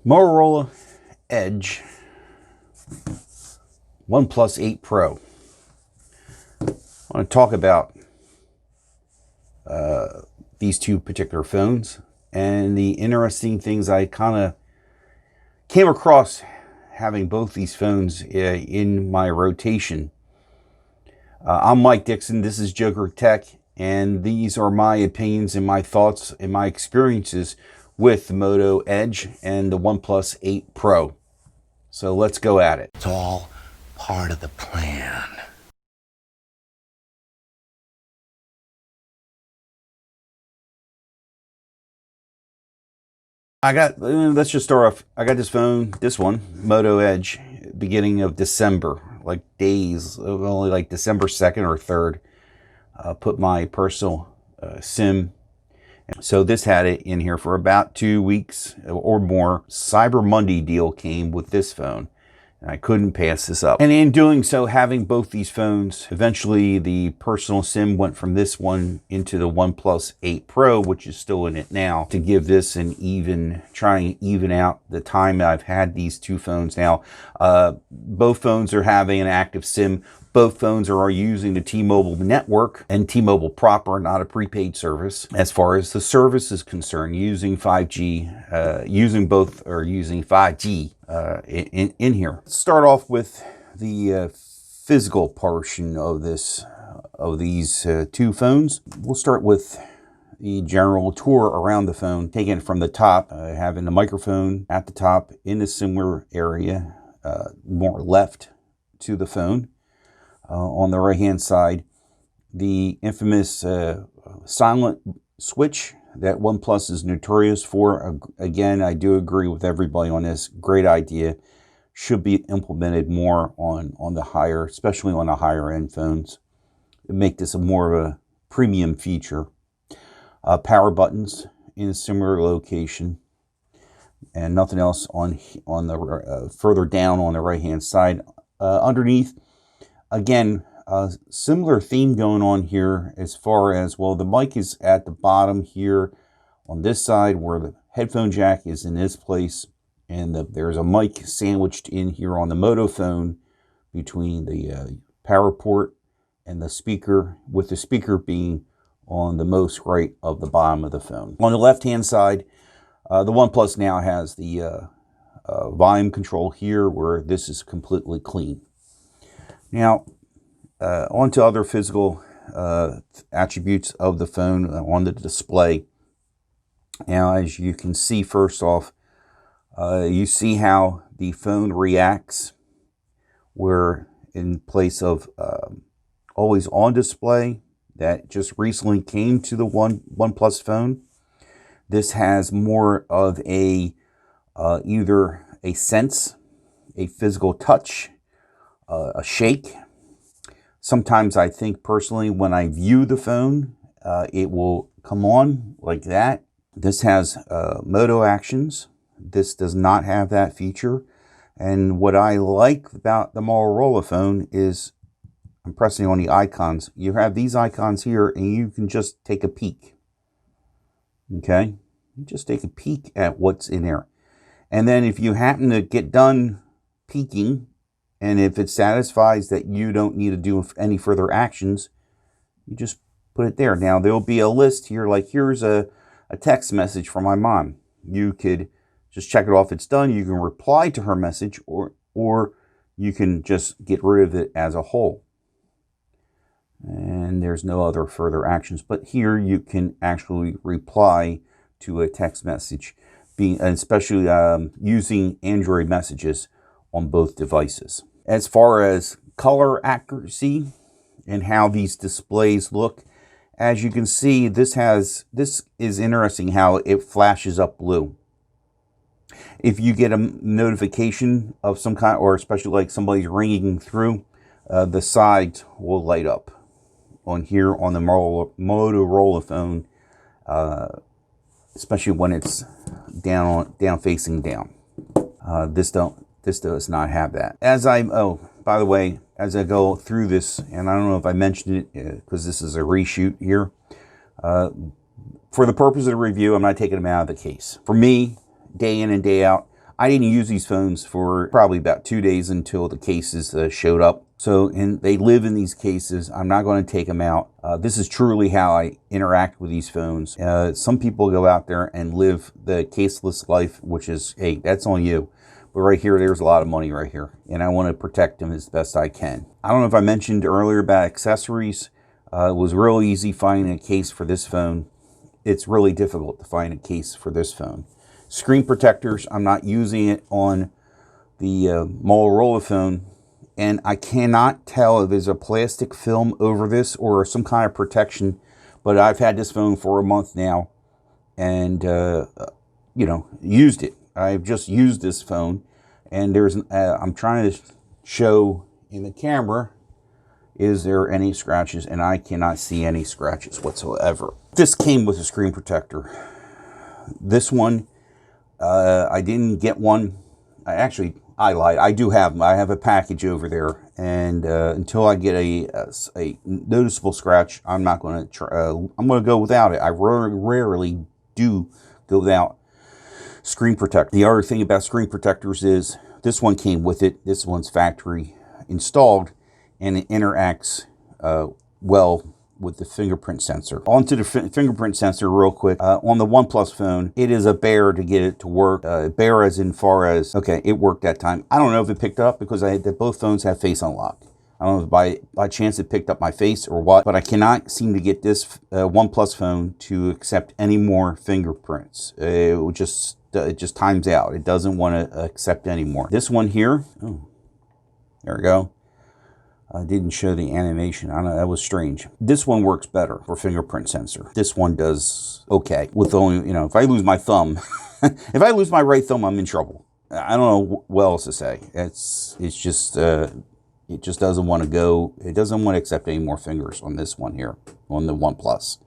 Motorola Edge OnePlus 8 Pro. I want to talk about these two particular phones and the interesting things I kind of came across having both these phones in my rotation. I'm Mike Dixon, this is Joker Tech, and these are my opinions and my thoughts and my experiences with the Moto Edge and the OnePlus 8 Pro. So let's go at it. It's all part of the plan. Let's just start off. I got this phone, this one, Moto Edge, beginning of December, like days, only like December 2nd or 3rd. Put my personal SIM. So this had it in here for about 2 weeks or more. Cyber Monday deal came with this phone, and I couldn't pass this up. And in doing so, having both these phones, eventually the personal SIM went from this one into the OnePlus 8 Pro, which is still in it now, to give this an try and even out the time I've had these two phones now. Both phones are having an active SIM. Both phones are using the T-Mobile network and T-Mobile proper, not a prepaid service. As far as the service is concerned, using 5G, using 5G in here. Let's start off with the physical portion of these two phones. We'll start with the general tour around the phone, taking it from the top, having the microphone at the top in a similar area, more left to the phone. On the right hand side, the infamous silent switch that OnePlus is notorious for. Again, I do agree with everybody on this. Great idea. Should be implemented more on the higher, especially on the higher end phones. Make this more of a premium feature. Power buttons in a similar location, and nothing else on the further down on the right hand side. Underneath, again, similar theme going on here as far as, well, the mic is at the bottom here on this side where the headphone jack is in this place, and there's a mic sandwiched in here on the Moto phone between the power port and the speaker, with the speaker being on the most right of the bottom of the phone. On the left hand side, the OnePlus now has the volume control here, where this is completely clean. Now, on to other physical attributes of the phone on the display. Now, as you can see, first off, you see how the phone reacts, where in place of always on display that just recently came to the OnePlus phone, this has more of a either a sense, a physical touch, a shake. Sometimes I think personally when I view the phone, it will come on like that. This has Moto actions. This does not have that feature. And what I like about the Motorola phone is I'm pressing on the icons. You have these icons here, and you can just take a peek. Okay? You just take a peek at what's in there. And then if you happen to get done peeking, and if it satisfies that you don't need to do any further actions, you just put it there. Now, there'll be a list here, like here's a text message from my mom. You could just check it off, it's done. You can reply to her message, or you can just get rid of it as a whole. And there's no other further actions. But here you can actually reply to a text message, especially using Android messages on both devices. As far as color accuracy and how these displays look, as you can see, this is interesting how it flashes up blue. If you get a notification of some kind, or especially like somebody's ringing through, the sides will light up on here on the Motorola phone, especially when it's down facing down. This does not have that. By the way, as I go through this, and I don't know if I mentioned it because this is a reshoot here, for the purpose of the review, I'm not taking them out of the case. For me, day in and day out, I didn't use these phones for probably about 2 days until the cases showed up. So, and they live in these cases. I'm not going to take them out. This is truly how I interact with these phones. Some people go out there and live the caseless life, which is, hey, that's on you. But right here, there's a lot of money right here. And I want to protect them as best I can. I don't know if I mentioned earlier about accessories. It was real easy finding a case for this phone. It's really difficult to find a case for this phone. Screen protectors, I'm not using it on the Motorola phone. And I cannot tell if there's a plastic film over this or some kind of protection. But I've had this phone for a month now and, you know, used it. I've just used this phone. And there's, I'm trying to show in the camera, is there any scratches? And I cannot see any scratches whatsoever. This came with a screen protector. This one, I didn't get one. I lied. I do have them. I have a package over there, and until I get a noticeable scratch, I'm not going to try. I'm going to go without it. I rarely do go without screen protector. The other thing about screen protectors is this one came with it. This one's factory installed, and it interacts well with the fingerprint sensor. Onto the fingerprint sensor real quick. On the OnePlus phone, it is a bear to get it to work. Bear as in far as, okay, it worked that time. I don't know if it picked up because both phones have face unlock. I don't know if by chance it picked up my face or what, but I cannot seem to get this OnePlus phone to accept any more fingerprints. It just times out. It doesn't want to accept anymore. This one here, oh, there we go. I didn't show the animation. I don't know, that was strange. This one works better for fingerprint sensor. This one does okay. With only, you know, if I lose my thumb, if I lose my right thumb, I'm in trouble. I don't know what else to say. It's just, it just doesn't want to go. It doesn't want to accept any more fingers on this one here, on the OnePlus.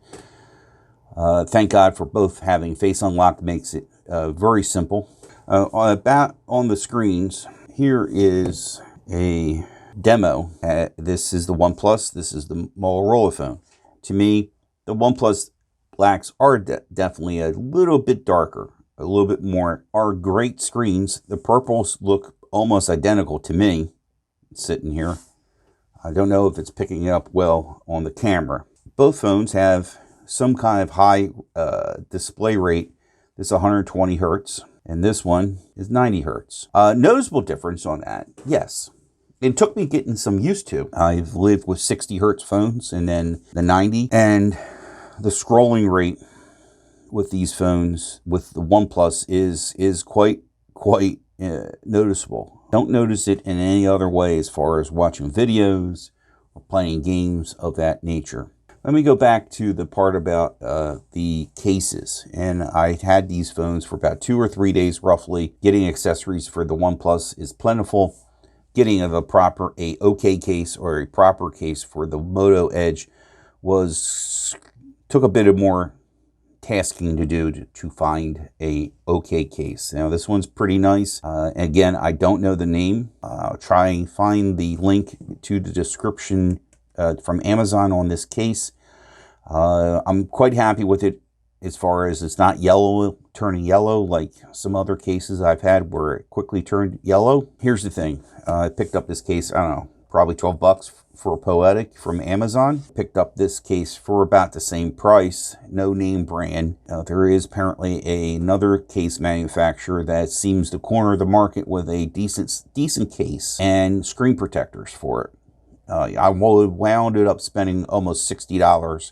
Thank God for both having face unlock makes it very simple. On the screens, here is a demo. This is the OnePlus. This is the Motorola phone. To me, the OnePlus blacks are definitely a little bit darker, a little bit more. Are great screens. The purples look almost identical to me. Sitting here, I don't know if it's picking it up well on the camera. Both phones have some kind of high display rate. This is 120 hertz, and this one is 90 hertz. Noticeable difference on that, yes. It took me getting some used to. I've lived with 60 hertz phones and then the 90. And the scrolling rate with these phones, with the OnePlus, is quite noticeable. Don't notice it in any other way as far as watching videos or playing games of that nature. Let me go back to the part about the cases. And I had these phones for about 2 or 3 days roughly. Getting accessories for the OnePlus is plentiful. Getting a OK case or a proper case for the Moto Edge took a bit of more tasking to do to find a OK case. Now this one's pretty nice. Again, I don't know the name. I'll try and find the link to the description from Amazon on this case. I'm quite happy with it as far as it's not turning yellow like some other cases I've had where it quickly turned yellow. Here's the thing. I picked up this case, I don't know, probably 12 bucks for a Poetic from Amazon. Picked up this case for about the same price, no name brand. There is apparently another case manufacturer that seems to corner the market with a decent case and screen protectors for it. I wound up spending almost $60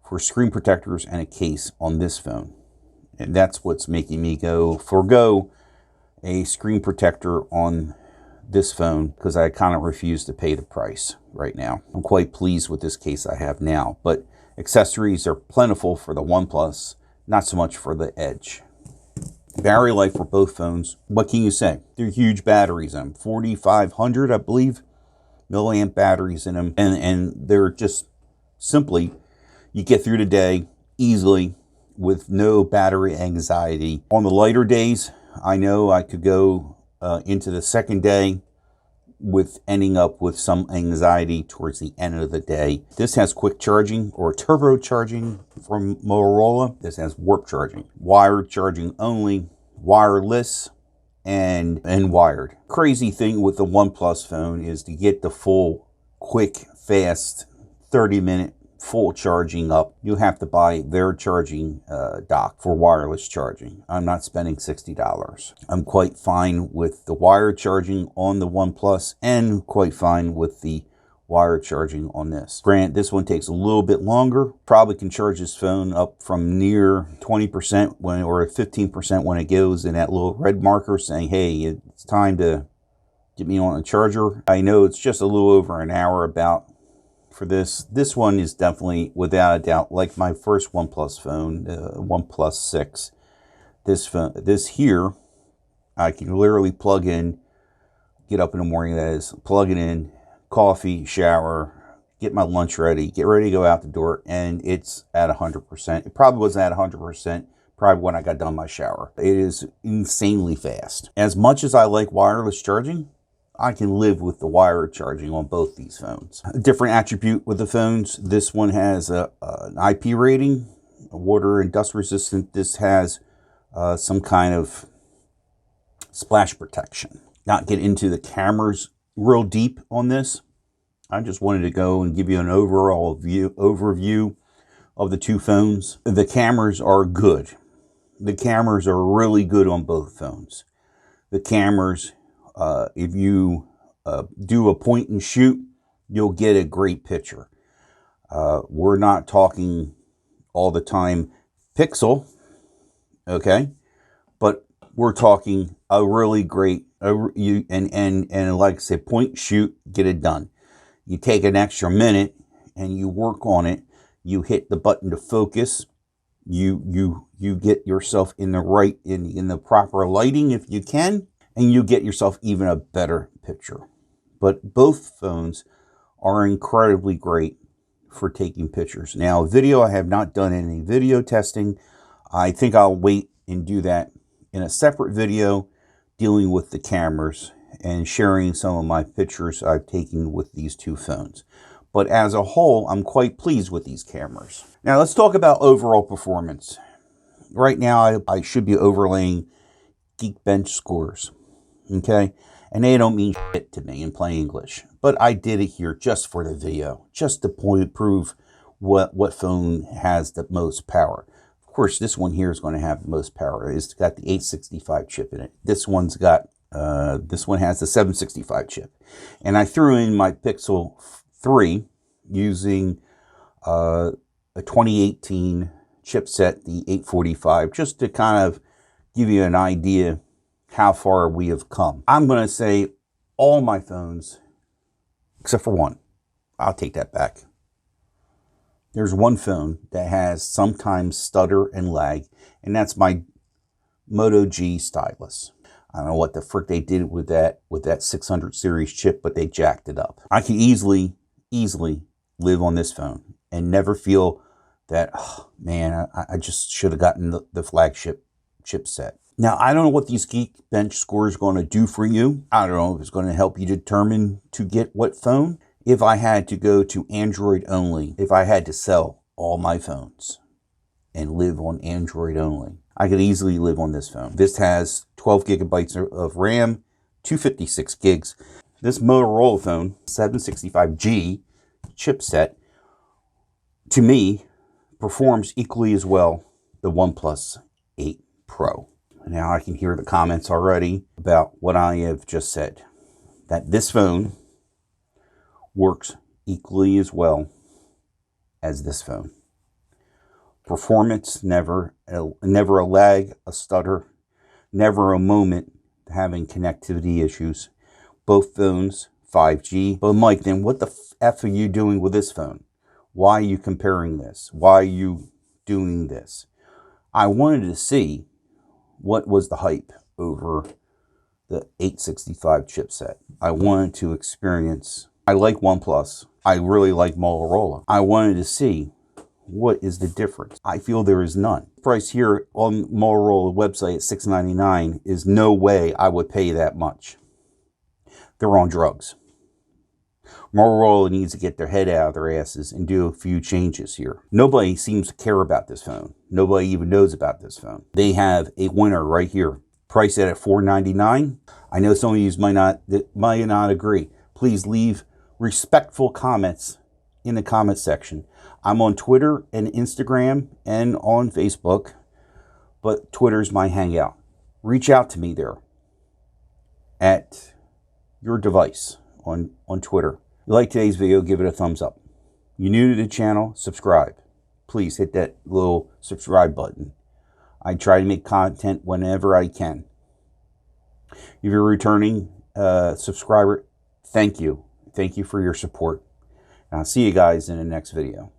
for screen protectors and a case on this phone. And that's what's making me forgo a screen protector on this phone, because I kind of refuse to pay the price right now. I'm quite pleased with this case I have now, but accessories are plentiful for the OnePlus, not so much for the Edge. Battery life for both phones, what can you say? They're huge batteries in them, 4,500, I believe, milliamp batteries in them, and they're just simply, you get through the day easily with no battery anxiety. On the lighter days, I know I could go into the second day with ending up with some anxiety towards the end of the day. This has quick charging or turbo charging from Motorola. This has warp charging. Wired charging only, wireless, and wired. Crazy thing with the OnePlus phone is to get the full, quick, fast, 30-minute full charging up, you have to buy their charging dock for wireless charging. I'm not spending $60. I'm quite fine with the wired charging on the OnePlus and quite fine with the wired charging on this. Granted, this one takes a little bit longer. Probably can charge this phone up from near 20% or 15% when it goes in that little red marker saying, hey, it's time to get me on a charger. I know it's just a little over an hour about for this. This one is definitely, without a doubt, like my first OnePlus phone, OnePlus 6. This here, I can literally plug in, get up in the morning, that is, plug it in, coffee, shower, get my lunch ready, get ready to go out the door, and it's at 100%. It probably wasn't at 100%, probably when I got done my shower. It is insanely fast. As much as I like wireless charging, I can live with the wired charging on both these phones. A different attribute with the phones, this one has an IP rating, water and dust resistant. This has some kind of splash protection. Not get into the cameras real deep on this. I just wanted to go and give you an overall overview of the two phones. The cameras are good. The cameras are really good on both phones. The cameras, if you do a point and shoot, you'll get a great picture. We're not talking all the time pixel, okay? But we're talking a really great, and like I said, point and shoot, get it done. You take an extra minute and you work on it. You hit the button to focus. You get yourself in the proper lighting if you can, and you get yourself even a better picture. But both phones are incredibly great for taking pictures. Now, video, I have not done any video testing. I think I'll wait and do that in a separate video dealing with the cameras and sharing some of my pictures I've taken with these two phones. But as a whole, I'm quite pleased with these cameras. Now, let's talk about overall performance. Right now, I should be overlaying Geekbench scores, okay? And they don't mean shit to me in plain English. But I did it here just for the video, just to prove what phone has the most power. Of course, this one here is going to have the most power. It's got the 865 chip in it. This one has the 765 chip. And I threw in my Pixel 3 using a 2018 chipset, the 845, just to kind of give you an idea how far we have come. I'm going to say all my phones, except for one. I'll take that back. There's one phone that has sometimes stutter and lag, and that's my Moto G stylus. I don't know what the frick they did with that 600 series chip, but they jacked it up. I can easily live on this phone and never feel that, oh, man, I just should have gotten the flagship chipset. Now, I don't know what these Geekbench scores are going to do for you. I don't know if it's going to help you determine to get what phone. If I had to go to Android only, if I had to sell all my phones and live on Android only, I could easily live on this phone. This has 12 gigabytes of RAM, 256 gigs. This Motorola phone, 765G chipset, to me, performs equally as well the OnePlus 8 Pro. Now I can hear the comments already about what I have just said, that this phone works equally as well as this phone. Performance, never a lag, a stutter, never a moment having connectivity issues. Both phones, 5G. But Mike, then what the F are you doing with this phone? Why are you comparing this? Why are you doing this? I wanted to see what was the hype over the 865 chipset. I wanted to experience. I like OnePlus. I really like Motorola. I wanted to see what is the difference. I feel there is none. The price here on Motorola website at $699 is no way I would pay that much. They're on drugs. Motorola needs to get their head out of their asses and do a few changes here. Nobody seems to care about this phone. Nobody even knows about this phone. They have a winner right here. Priced at $4.99. I know some of you might not agree. Please leave respectful comments in the comment section. I'm on Twitter and Instagram and on Facebook, but Twitter's my hangout. Reach out to me there at your device on Twitter. If you like today's video, give it a thumbs up. You're new to the channel, subscribe. Please hit that little subscribe button. I try to make content whenever I can. If you're a returning subscriber, thank you. Thank you for your support. And I'll see you guys in the next video.